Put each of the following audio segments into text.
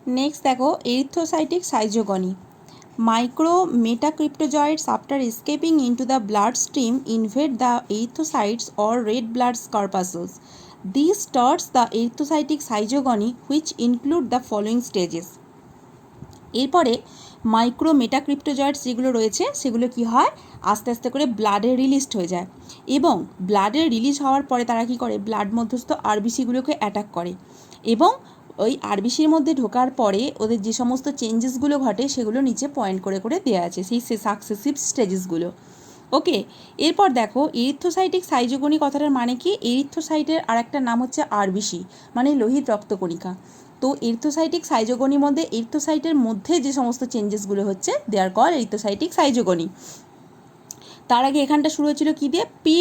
Next দেখো erythrocytic schizogony. Micro metacryptozoites after escaping into the blood stream invade the erythrocytes or red blood corpuscles. This starts the erythrocytic schizogony which include the following stages. এরপরে micro metacryptozoites যেগুলো রয়েছে সেগুলো কি হয়, আস্তে আস্তে করে ব্লাডে রিলিজড হয়ে যায় এবং ব্লাডে রিলিজ হওয়ার পরে তারা কি করে, ব্লাড মধ্যস্থ আরবিসিগুলোকে অ্যাটাক করে এবং ওই আরবিসির মধ্যে ঢোকার পরে ওদের যে সমস্ত চেঞ্জেসগুলো ঘটে সেগুলো নিচে পয়েন্ট করে করে দেওয়া আছে, সেই সাকসেসিভ স্টেজেসগুলো। ওকে, এরপর দেখো এরিথ্রোসাইটিক সাইজোগনি কথাটার মানে কি, এরিথ্রোসাইটের আর একটা নাম হচ্ছে আরবিসি, মানে লোহিত রক্তকণিকা। তো এরিথ্রোসাইটিক সাইজোগনির মধ্যে এরিথ্রোসাইটের মধ্যে যে সমস্ত চেঞ্জেসগুলো হচ্ছে দে আর কল এরিথ্রোসাইটিক সাইজোগনি। তার আগে এখানটা শুরু হয়েছিল কী দিয়ে, প্রি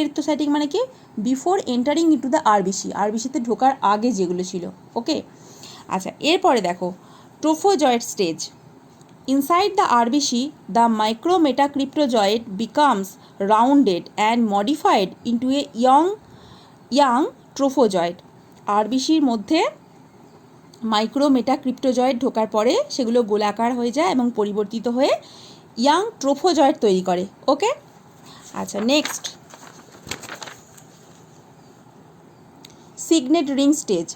এরিথ্রোসাইটিক মানে কি, before entering into the RBC, আরবিসিতে ঢোকার আগে যেগুলো ছিল। ওকে, আচ্ছা এরপরে দেখো trophozoite stage. Inside the RBC the micrometacryptozoite becomes rounded and modified into a young trophozoite. আরবিসির মধ্যে মাইক্রোমেটাক্রিপ্টোজয়েড ঢোকার পরে সেগুলো গোলাকার হয়ে যায় এবং পরিবর্তিত হয়ে ইয়াং ট্রোফোজয়েড তৈরি করে। ওকে, আচ্ছা next signet ring stage.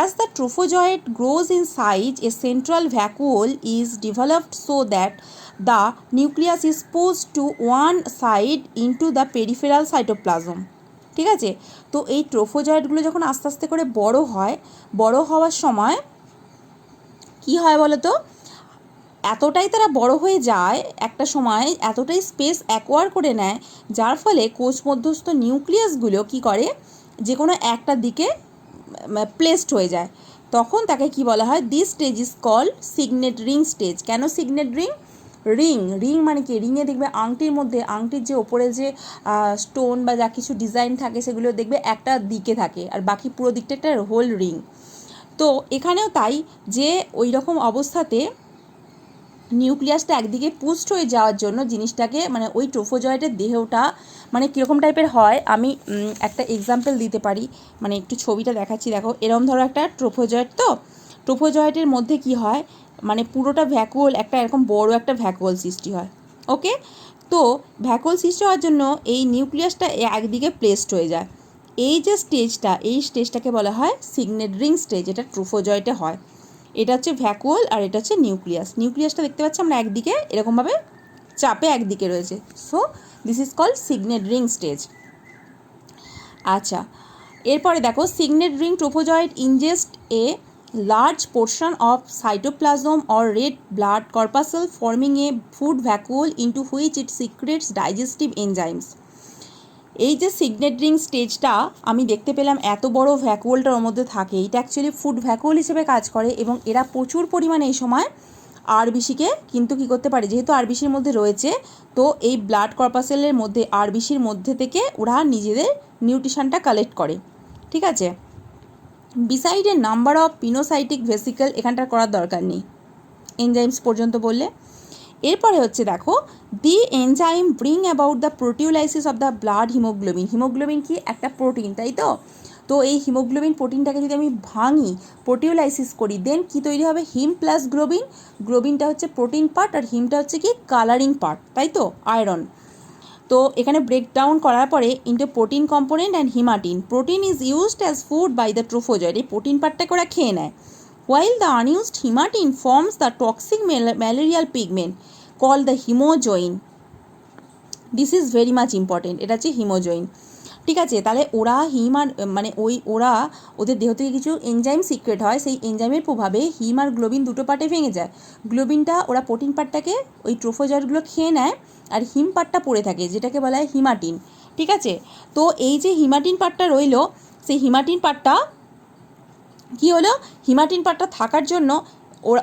As the trophozoite grows in size, a central vacuole is developed so that the nucleus is pushed to one side into the peripheral cytoplasm. ঠিক আছে, তো এই ট্রোফোজয়েডগুলো যখন আস্তে আস্তে করে বড় হওয়ার সময় কি হয় বলো তো, এতটাই তারা বড় হয়ে যায় একটা সময়, এতটাই স্পেস অ্যাকোয়ার করে নেয় যার ফলে কোষ মধ্যস্থ নিউক্লিয়াসগুলো কি করে, যে কোনো একটা দিকে প্লেসড হয়ে যায়, তখন তাকে কি বলা হয়, this stage is called signet ring stage. কেন সিগনেট রিং? রিং মানে কি, রিংয়ে দেখবে আংটির মধ্যে, আংটির যে ওপরে যে স্টোন বা যা কিছু ডিজাইন থাকে সেগুলো দেখবে একটা দিকে থাকে আর বাকি পুরো দিকটা একটা হোল রিং। তো এখানেও তাই, যে ওই রকম অবস্থাতে নিউক্লিয়াসটা একদিকে পুস্ট হয়ে যাওয়ার জন্য জিনিসটাকে, মানে ওই ট্রোফোজয়েডের দেহটা মানে কীরকম টাইপের হয়, আমি একটা এক্সাম্পল দিতে পারি, মানে একটু ছবিটা দেখাচ্ছি। দেখো এরকম ধরো একটা ট্রোফোজয়েড, তো ট্রোফোজয়েডের মধ্যে কি হয়, মানে পুরোটা ভ্যাকুয়াল, একটা এরকম বড় একটা ভ্যাকুয়াল সৃষ্টি হয়। ওকে, তো ভ্যাকুয়াল সৃষ্টি হওয়ার জন্য এই নিউক্লিয়াসটা একদিকে প্লেসড হয়ে যায়। এই যে স্টেজটা, এই স্টেজটাকে বলা হয় সিগনেট রিং স্টেজ, এটা ট্রোফোজয়েডে হয়। এটা হচ্ছে ভ্যাকুয়াল আর এটা হচ্ছে নিউক্লিয়াসটা দেখতে পাচ্ছি আমরা একদিকে এরকমভাবে চাপে একদিকে রয়েছে, so this is called signet ring stage. আচ্ছা এরপরে দেখো signet ring trophozoite ingest a large portion of cytoplasm or red blood corpuscle forming a food vacuole into which it secretes digestive enzymes. এই যে সিগনেট রিং স্টেজটা আমি দেখতে পেলাম, এত বড় ভ্যাকুয়ালটার ওর মধ্যে থাকে, এটা অ্যাকচুয়ালি ফুড ভ্যাকুয়াল হিসেবে কাজ করে এবং এরা প্রচুর পরিমাণে এই সময় আরবিসিকে কিন্তু কী করতে পারে, যেহেতু আরবিসির মধ্যে রয়েছে, তো এই ব্লাড কর্পাসেলের মধ্যে আরবিসির মধ্যে থেকে ওরা নিজেদের নিউট্রিশনটা কালেক্ট করে। ঠিক আছে, beside a number of pinocytic vesicle এখানটার করার দরকার নেই, এনজাইমস পর্যন্ত বললে। এরপরে হচ্ছে দেখো the enzyme bring about the proteolysis of the blood haemoglobin. Haemoglobin কি একটা প্রোটিন, তাই তো, তো এই হিমোগ্লোবিন প্রোটিনটাকে যদি আমি ভাঙি, প্রোটিওলাইসিস করি, দেন কি তৈরি হবে, হিম প্লাস গ্লোবিন। গ্লোবিনটা হচ্ছে প্রোটিন পার্ট আর হিমটা হচ্ছে কি কালারিং পার্ট, তাই তো, আয়রন। তো এখানে ব্রেকডাউন করার পরে into protein component and haematin. Protein is used as food by the trophozoite, এই প্রোটিন পার্টটাকে ওরা খেয়ে নেয়। while the unused hematine forms the toxic malarial pigment called the hemojoin. This is very much important, এটা হচ্ছে haemozoin. ঠিক আছে, তাহলে ওরা হিম আর মানে ওরা ওদের দেহ থেকে কিছু এনজাইম সিক্রেট হয়, সেই এনজাইমের প্রভাবে হিম আর গ্লোবিন দুটো পার্টে ভেঙে যায়। গ্লোবিনটা ওরা প্রোটিন পার্টটাকে ওই ট্রোফোজয়েডগুলো খেয়ে নেয় আর হিম পার্টটা পড়ে থাকে যেটাকে বলা হয় হিমাটিন। ঠিক আছে, তো এই যে হিমাটিন পার্টটা রইল, সেই হিমাটিন পার্টটা কী হলো, হিমাটিন পার্টটা থাকার জন্য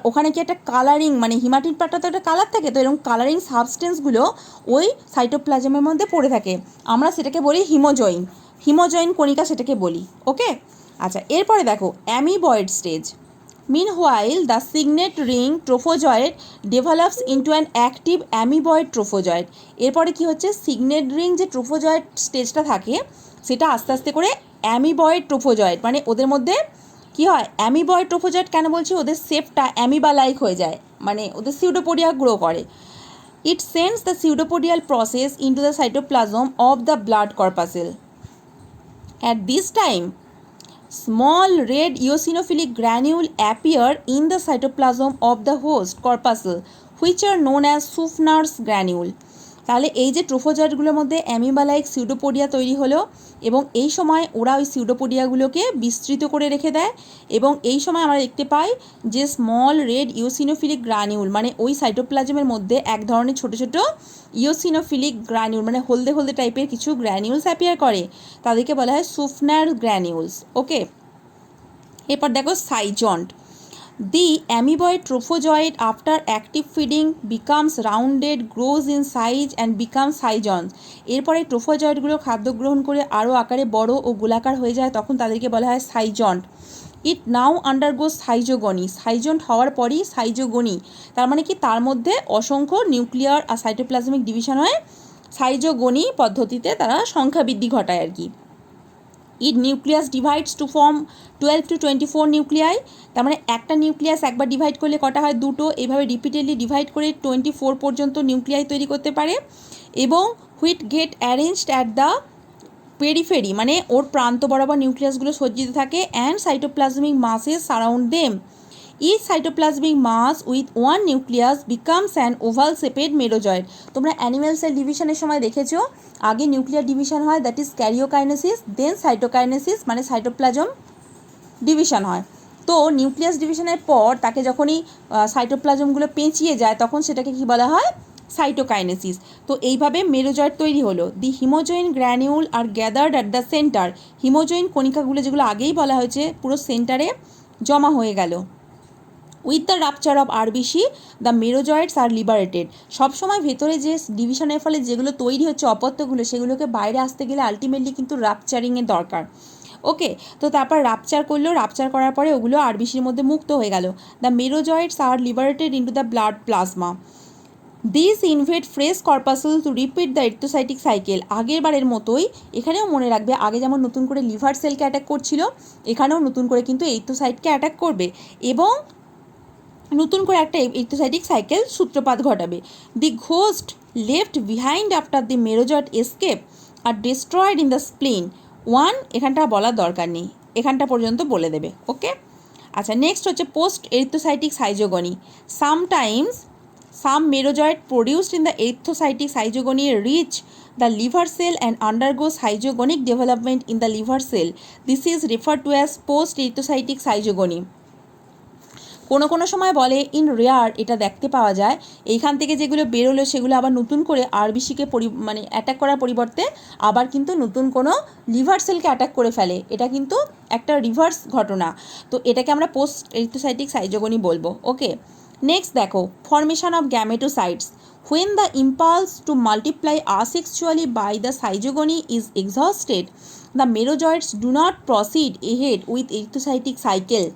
ওখানে কি একটা কালারিং, মানে হিমাটিন পার্টটা তো একটা কালার থাকে, তো এরকম কালারিং সাবস্টেন্সগুলো ওই সাইটোপ্লাজমের মধ্যে পড়ে থাকে, আমরা সেটাকে বলি হিমোজয়েন কণিকা সেটাকে বলি। ওকে, আচ্ছা এরপরে দেখো amoeboid stage. Meanwhile, the signet ring trophozoid develops into an active amoeboid trophozoid. এরপরে কি হচ্ছে, সিগনেট রিং যে ট্রোফোজয়েড স্টেজটা থাকে সেটা আস্তে আস্তে করে অ্যামিবয়েড ট্রোফোজয়েড, মানে ওদের মধ্যে কি হয়, অ্যামিবয়েড ট্রোফোজয়েড কেন বলছি, ওদের শেপটা অ্যামিবা লাইক হয়ে যায়, মানে ওদের সিউডোপোডিয়া গ্রো করে। It sends the pseudopodial process into the cytoplasm of the blood corpuscle. At this time small red eosinophilic granule appear in the cytoplasm of the host corpuscle which are known as Suffner's granule. তাহলে এই যে ট্রোফোজয়েডগুলোর মধ্যে অ্যামিবালাইক pseudopodia তৈরি হলো এবং এই সময় ওরা ওই সিউডোপোডিয়াগুলোকে বিস্তৃত করে রেখে দেয় এবং এই সময় আমরা দেখতে পাই যে স্মল রেড ইওসিনোফিলিক গ্রানিউল, মানে ওই সাইটোপ্লাজমের মধ্যে এক ধরনের ছোটো ছোটো ইওসিনোফিলিক গ্রানিউল, মানে হলদে হলদে টাইপের কিছু গ্র্যানিউলস অ্যাপিয়ার করে, তাদেরকে বলা হয় সুফনার গ্র্যানিউলস। ওকে, এরপর দেখো schizont. The amoeboid trophozoid after active feeding becomes rounded, grows in size and becomes সাইজন্স। এরপরে ট্রোফোজয়েডগুলো খাদ্য গ্রহণ করে আরও আকারে বড় ও গোলাকার হয়ে যায়, তখন তাদেরকে বলা হয় schizont. It now undergoes schizogony, schizont হওয়ার পরই সাইজোগনি, তার মানে কি তার মধ্যে অসংখ্য নিউক্লিয়ার আর সাইটোপ্লাজমিক ডিভিশন হয়, সাইজোগনি পদ্ধতিতে তারা সংখ্যা বৃদ্ধি ঘটায় আর কি। It nucleus divides to form 12 to 24 nuclei, তার মানে একটা নিউক্লিয়াস একবার ডিভাইড করলে কটা হয়, দুটো, এইভাবে রিপিটেডলি ডিভাইড করে 24 পর্যন্ত নিউক্লিয়াই তৈরি করতে পারে। এবং which get arranged at the periphery, মানে ওর প্রান্ত বরাবর নিউক্লিয়াসগুলো সজ্জিত থাকে, and cytoplasmic masses surround them. Each cytoplasmic mass with one nucleus becomes an oval shaped merozoite. তোমরা অ্যানিম্যাল সেল ডিভিশনের সময় দেখেছো, আগে নিউক্লিয়ার ডিভিশন হয়, that is karyokinesis, then cytokinesis, মানে সাইটোপ্লাজম ডিভিশন হয়। তো নিউক্লিয়াস ডিভিশনের পর তাকে যখনই সাইটোপ্লাজমগুলো পেঁচিয়ে যায় তখন সেটাকে কি বলা হয়, সাইটোকাইনেসিস। তো এইভাবে মেরোজয়েড তৈরি হলো। The hemozoin granule are gathered at the centre, hemozoin কণিকাগুলো যেগুলো আগেই বলা হয়েছে পুরো সেন্টারে জমা হয়ে গেল। With the rupture of RBC the merozoites are liberated, সবসময় ভেতরে যে ডিভিশনের ফলে যেগুলো তৈরি হচ্ছে অপত্যগুলো, সেগুলোকে বাইরে আসতে গেলে আলটিমেটলি কিন্তু রাপচারিংয়ের দরকার। ওকে, তো তারপর রাপচার করলো, রাপচার করার পরে ওগুলো আরবিসির মধ্যে মুক্ত হয়ে গেল। The merozoites are liberated into the blood plasma. This invade fresh corpuscle to repeat the erythrocytic cycle. আগের বারের মতোই এখানেও মনে রাখবে, আগে যেমন নতুন করে লিভার সেলকে অ্যাটাক করছিল, এখানেও নতুন করে কিন্তু এরিথ্রোসাইটকে অ্যাটাক করবে এবং নতুন করে একটা এরিথ্রোসাইটিক সাইকেল সূত্রপাত ঘটাবে। The ghost left behind after the merozoite escape are destroyed in the spleen. One, এখানটা বলার দরকার নেই, এখানটা পর্যন্ত বলে দেবে। ওকে, আচ্ছা, নেক্সট হচ্ছে post erythrocytic schizogony. Sometimes some merozoite produced in the erythrocytic schizogony reach the liver cell and undergoes schizogonic development in the liver cell. This is referred to as post erythrocytic schizogony. কোনো সময় বলে in rare, এটা দেখতে পাওয়া যায়, এইখান থেকে যেগুলো বেরোলো সেগুলো আবার নতুন করে আরবিসিকে মানে অ্যাটাক করার পরিবর্তে আবার কিন্তু নতুন কোনো লিভার সেলকে অ্যাটাক করে ফেলে, এটা কিন্তু একটা রিভার্স ঘটনা। তো এটাকে আমরা পোস্ট এরিথ্রোসাইটিক সাইজোগনি বলবো। ওকে, নেক্সট দেখো formation of gametocytes. When the impulse to multiply asexually by the zygogony is exhausted, the merozoites do not proceed ahead with erythrocytic cycle,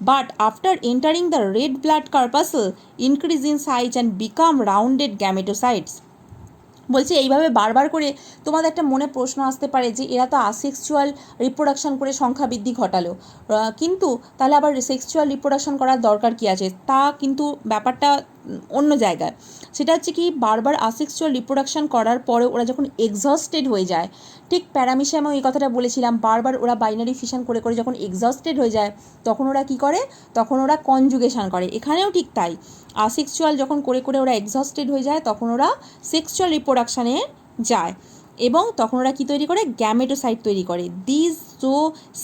but after entering the red blood corpuscle, increase in size and become rounded gametocytes. বলছে এইভাবে বারবার করে তোমাদের একটা মনে প্রশ্ন আসতে পারে যে এরা তো আসেক্সুয়াল রিপ্রোডাকশন করে সংখ্যা বৃদ্ধি ঘটালো, কিন্তু তাহলে আবার সেক্সুয়াল রিপ্রোডাকশন করার দরকার কী আছে? তা কিন্তু ব্যাপারটা অন্য জায়গায়। সেটা হচ্ছে কি, বারবার আসেক্সুয়াল রিপ্রোডাকশন করার পরে ওরা যখন এক্সস্টেড হয়ে যায়, ঠিক প্যারামিশিয়ামে এই কথাটা বলেছিলাম, বারবার ওরা বাইনারি ফিশন করে করে যখন এক্সস্টেড হয়ে যায় তখন ওরা কি করে, তখন ওরা কনজুগেশন করে। এখানেও ঠিক তাই, আসেক্সুয়াল যখন করে করে ওরা এক্সস্টেড হয়ে যায় তখন ওরা সেক্সুয়াল রিপ্রোডাকশানে যায় এবং তখন ওরা কী তৈরি করে, গ্যামেটোসাইট তৈরি করে। দিস সো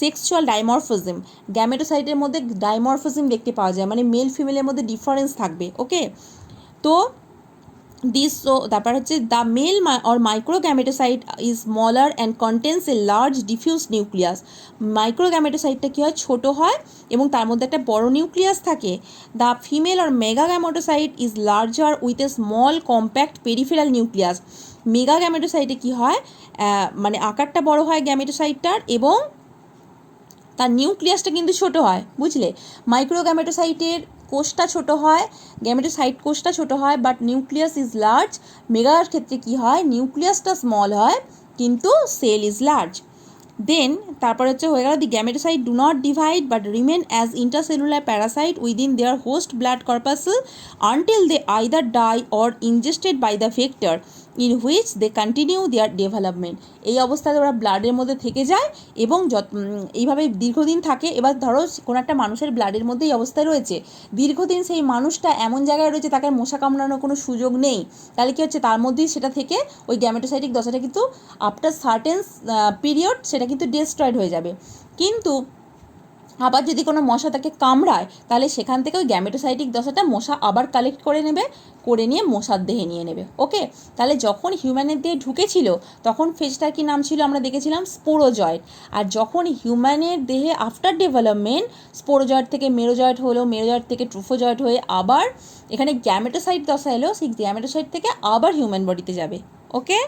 সেক্সুয়াল ডাইমরফিজম, গ্যামেটোসাইটের মধ্যে ডাইমরফিজম দেখতে পাওয়া যায়, মানে মেল ফিমেলের মধ্যে ডিফারেন্স থাকবে। ওকে, তো দিস সো তারপর হচ্ছে the male or microgametocyte is smaller and contains a large diffuse nucleus. মাইক্রোগ্যামেটোসাইটটা কী হয়, ছোটো হয় এবং তার মধ্যে একটা বড় নিউক্লিয়াস থাকে। The female or megagametocyte is larger with a small compact peripheral nucleus. মেগাগ্যামেটোসাইটে কী হয়, মানে আকারটা বড় হয় গ্যামেটোসাইটটার এবং তার নিউক্লিয়াসটা কিন্তু ছোটো হয়, বুঝলে? মাইক্রোগ্যামেটোসাইটের কোষটা ছোটো হয়, গ্যামেটোসাইট কোষটা ছোটো হয়, বাট নিউক্লিয়াস ইজ লার্জ। মেগার ক্ষেত্রে কী হয়, নিউক্লিয়াসটা স্মল হয় কিন্তু সেল ইজ লার্জ। দেন তারপর হচ্ছে হয়ে গেল the gametocyte do not divide but remain as intercellular parasite within their host blood corpuscle until they either die or ingested by the vector in which they continue their development. এই অবস্থায় ওরা ব্লাডের মধ্যে থেকে যায় এবং এইভাবে দীর্ঘদিন থাকে। এবার ধরো কোনো একটা মানুষের ব্লাডের মধ্যে এই অবস্থায় রয়েছে, দীর্ঘদিন সেই মানুষটা এমন জায়গায় রয়েছে তাকে মশা কামড়ানোর কোনো সুযোগ নেই, তাহলে কী হচ্ছে তার মধ্যেই সেটা থেকে ওই গ্যামেটোসাইটিক দশাটা কিন্তু আফটার সার্টেন পিরিয়ড সেটা কিন্তু ডিস্ট্রয়েড হয়ে যাবে। কিন্তু আবার যদি কোনো মশা তাকে কামড়ায় তাহলে সেখান থেকে ওই গ্যামেটোসাইটিক দশাটা মশা আবার কালেক্ট করে নেবে, করে নিয়ে মশার দেহে নিয়ে নেবে। ওকে, তাহলে যখন হিউম্যানের দেহে ঢুকেছিল তখন ফেজটার কী নাম ছিল আমরা দেখেছিলাম স্পোরোজয়েড। আর যখন হিউম্যানের দেহে আফটার ডেভেলপমেন্ট স্পোরোজয়েড থেকে মেরোজয়েড হলো, মেরোজয়েড থেকে ট্রুফোজয়েড হয়ে আবার এখানে গ্যামেটোসাইট দশা এলো, সেই গ্যামেটোসাইট থেকে আবার হিউম্যান বডিতে যাবে। ওকে।